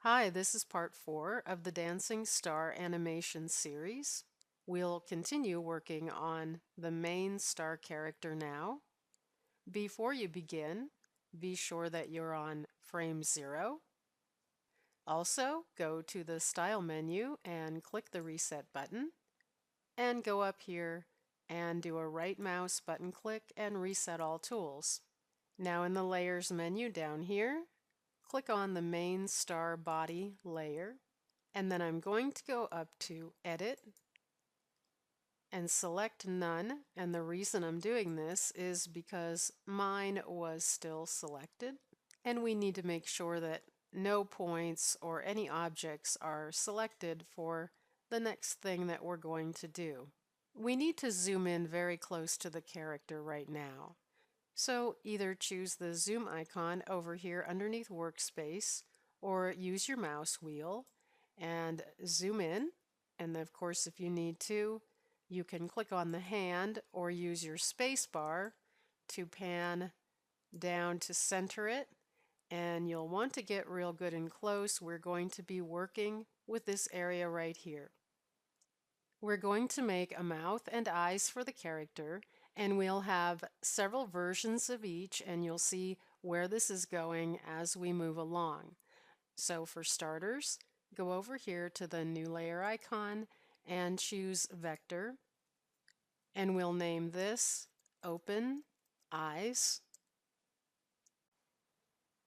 Hi, this is part 4 of the Dancing Star animation series. We'll continue working on the main star character now. Before you begin, be sure that you're on frame 0. Also, go to the Style menu and click the Reset button, and go up here and do a right mouse button click and reset all tools. Now in the Layers menu down here, click on the main star body layer, and then I'm going to go up to Edit and select None, and the reason I'm doing this is because mine was still selected, and we need to make sure that no points or any objects are selected for the next thing that we're going to do. We need to zoom in very close to the character right now. So either choose the zoom icon over here underneath Workspace, or use your mouse wheel and zoom in. And of course, if you need to, you can click on the hand or use your space bar to pan down to center it. And you'll want to get real good and close. We're going to be working with this area right here. We're going to make a mouth and eyes for the character, and we'll have several versions of each, and you'll see where this is going as we move along. So for starters, go over here to the new layer icon and choose Vector, and we'll name this Open Eyes.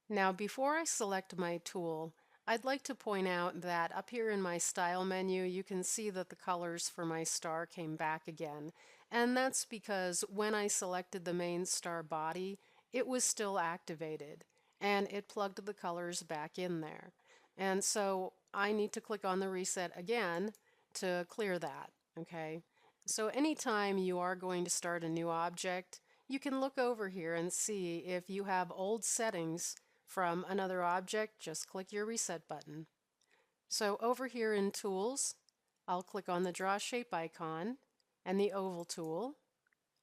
Now before I select my tool, I'd like to point out that up here in my Style menu you can see that the colors for my star came back again, and that's because when I selected the main star body it was still activated and it plugged the colors back in there. And so I need to click on the reset again to clear that. Okay, so anytime you are going to start a new object, you can look over here and see if you have old settings from another object. Just click your reset button. So over here in Tools, I'll click on the Draw Shape icon and the Oval tool.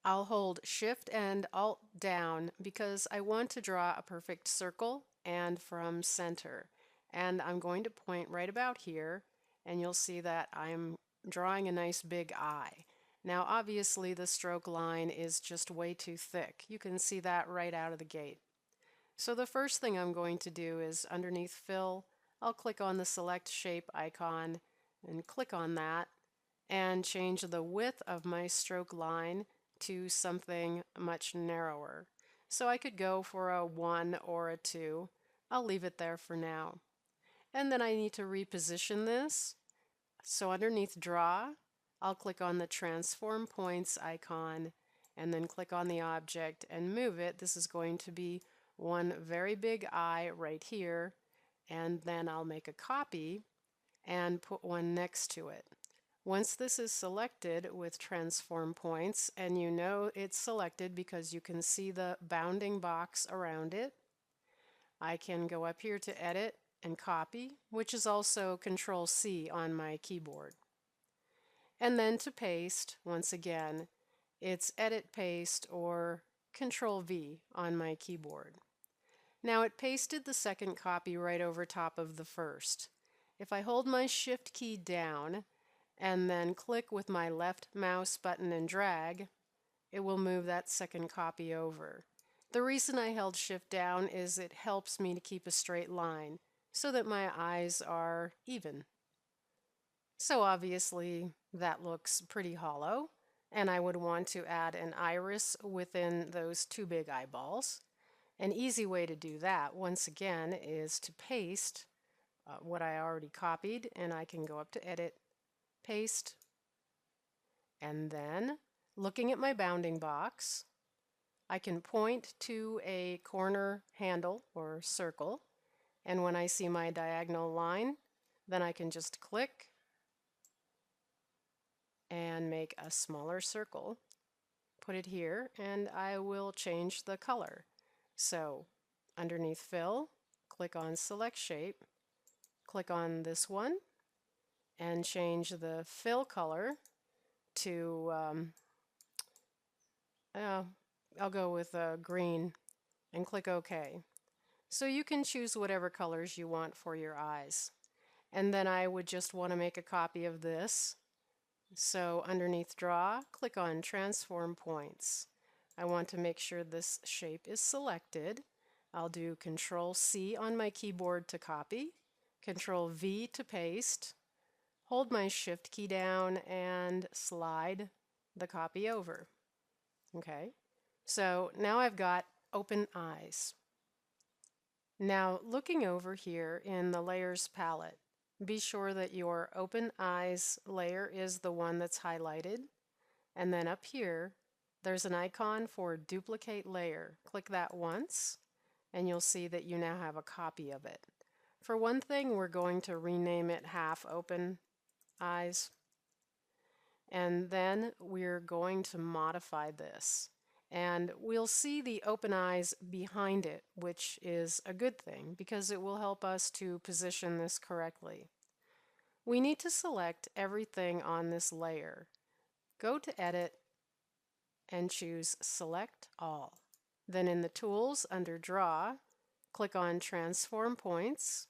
I'll hold Shift and Alt down because I want to draw a perfect circle and from center. And I'm going to point right about here, and you'll see that I'm drawing a nice big eye. Now obviously the stroke line is just way too thick. You can see that right out of the gate. So the first thing I'm going to do is underneath Fill, I'll click on the Select Shape icon and click on that and change the width of my stroke line to something much narrower. So I could go for a 1 or a 2. I'll leave it there for now. And then I need to reposition this. So underneath Draw, I'll click on the Transform Points icon and then click on the object and move it. This is going to be one very big eye right here, and then I'll make a copy and put one next to it. Once this is selected with transform points, and you know it's selected because you can see the bounding box around it, I can go up here to edit and copy, which is also Control C on my keyboard. And then to paste, once again, it's edit paste or Control V on my keyboard. Now it pasted the second copy right over top of the first. If I hold my Shift key down and then click with my left mouse button and drag, it will move that second copy over. The reason I held Shift down is it helps me to keep a straight line so that my eyes are even. So obviously that looks pretty hollow, and I would want to add an iris within those two big eyeballs. An easy way to do that, once again, is to paste what I already copied, and I can go up to Edit, Paste, and then, looking at my bounding box, I can point to a corner handle or circle, and when I see my diagonal line, then I can just click and make a smaller circle, put it here, and I will change the color. So underneath Fill, click on Select Shape, click on this one, and change the fill color to, I'll go with green, and click OK. So you can choose whatever colors you want for your eyes. And then I would just want to make a copy of this. So underneath Draw, click on Transform Points. I want to make sure this shape is selected. I'll do Control C on my keyboard to copy, Control V to paste, hold my Shift key down and slide the copy over. Okay, so now I've got open eyes. Now looking over here in the Layers palette, be sure that your Open Eyes layer is the one that's highlighted. And then up here, there's an icon for Duplicate Layer. Click that once, and you'll see that you now have a copy of it. For one thing, we're going to rename it Half Open Eyes. And then we're going to modify this. And we'll see the open eyes behind it, which is a good thing because it will help us to position this correctly. We need to select everything on this layer. Go to Edit and choose Select All. Then in the Tools under Draw, click on Transform Points.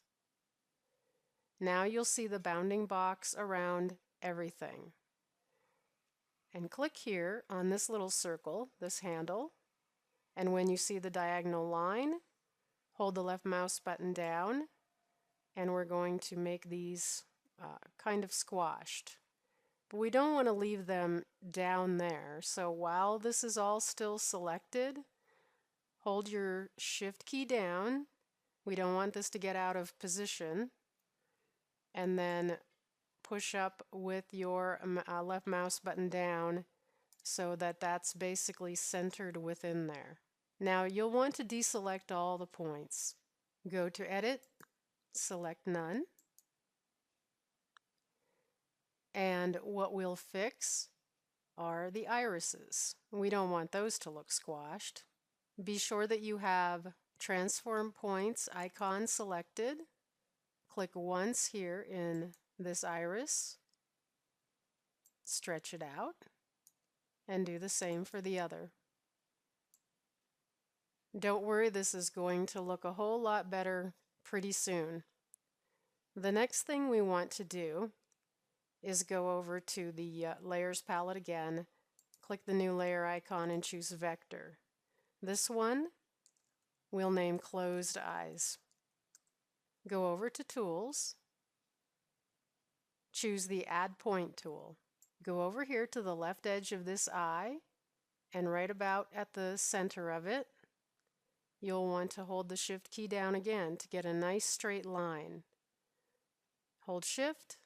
Now you'll see the bounding box around everything. And click here on this little circle, this handle, and when you see the diagonal line, hold the left mouse button down, and we're going to make these kind of squashed. But we don't want to leave them down there, so while this is all still selected, hold your Shift key down. We don't want this to get out of position, and then push up with your left mouse button down so that that's basically centered within there. Now you'll want to deselect all the points. Go to Edit, select None, and what we'll fix are the irises. We don't want those to look squashed. Be sure that you have Transform Points icon selected. Click once here in this iris, stretch it out, and do the same for the other. Don't worry, this is going to look a whole lot better pretty soon. The next thing we want to do is go over to the Layers palette again, click the new layer icon and choose Vector. This one we'll name Closed Eyes. Go over to Tools, choose the Add Point tool. Go over here to the left edge of this eye, and right about at the center of it, you'll want to hold the Shift key down again to get a nice straight line. Hold Shift,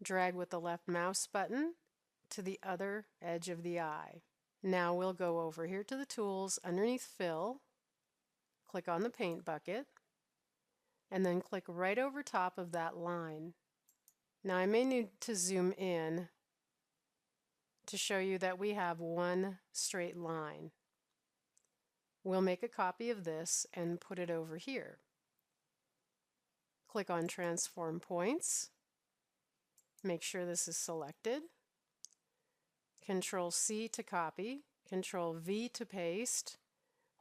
drag with the left mouse button to the other edge of the eye. Now we'll go over here to the tools underneath Fill, click on the paint bucket, and then click right over top of that line. Now I may need to zoom in to show you that we have one straight line. We'll make a copy of this and put it over here. Click on Transform Points. Make sure this is selected. Control C to copy, Control V to paste,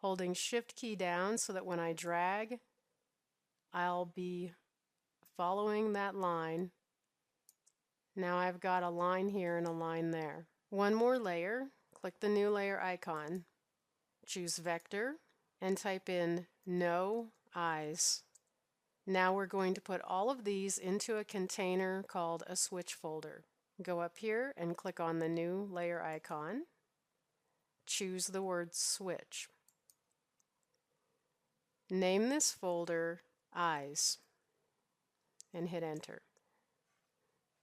holding Shift key down so that when I drag, I'll be following that line. Now I've got a line here and a line there. One more layer, click the new layer icon, choose Vector, and type in No Eyes. Now we're going to put all of these into a container called a switch folder. Go up here and click on the new layer icon. Choose the word switch. Name this folder Eyes and hit enter.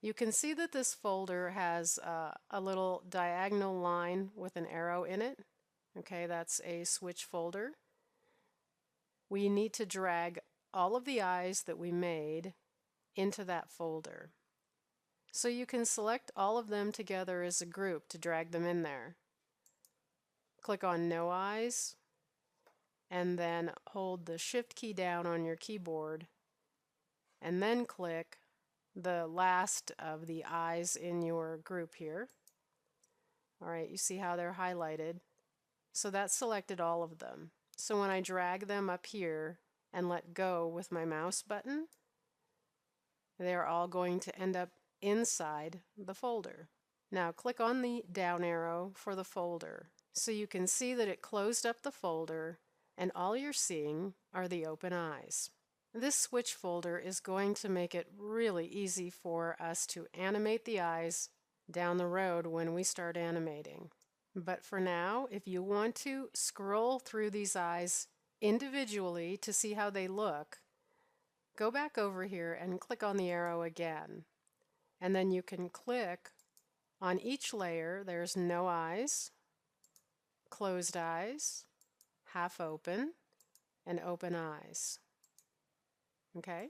You can see that this folder has a little diagonal line with an arrow in it. Okay, that's a switch folder. We need to drag all of the eyes that we made into that folder. So you can select all of them together as a group to drag them in there. Click on No Eyes, and then hold the Shift key down on your keyboard, and then click the last of the eyes in your group here. Alright, you see how they're highlighted? So that selected all of them. So when I drag them up here and let go with my mouse button, they're all going to end up inside the folder. Now click on the down arrow for the folder so you can see that it closed up the folder and all you're seeing are the open eyes. This switch folder is going to make it really easy for us to animate the eyes down the road when we start animating. But for now, if you want to scroll through these eyes individually to see how they look, go back over here and click on the arrow again. And then you can click on each layer. There's no eyes, closed eyes, half open, and open eyes. Okay?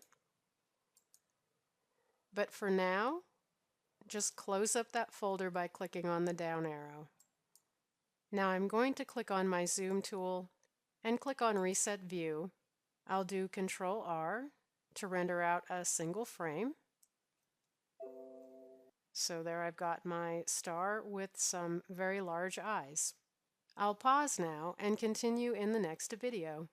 But for now, just close up that folder by clicking on the down arrow. Now I'm going to click on my zoom tool and click on Reset View. I'll do Control R to render out a single frame. So there I've got my star with some very large eyes. I'll pause now and continue in the next video.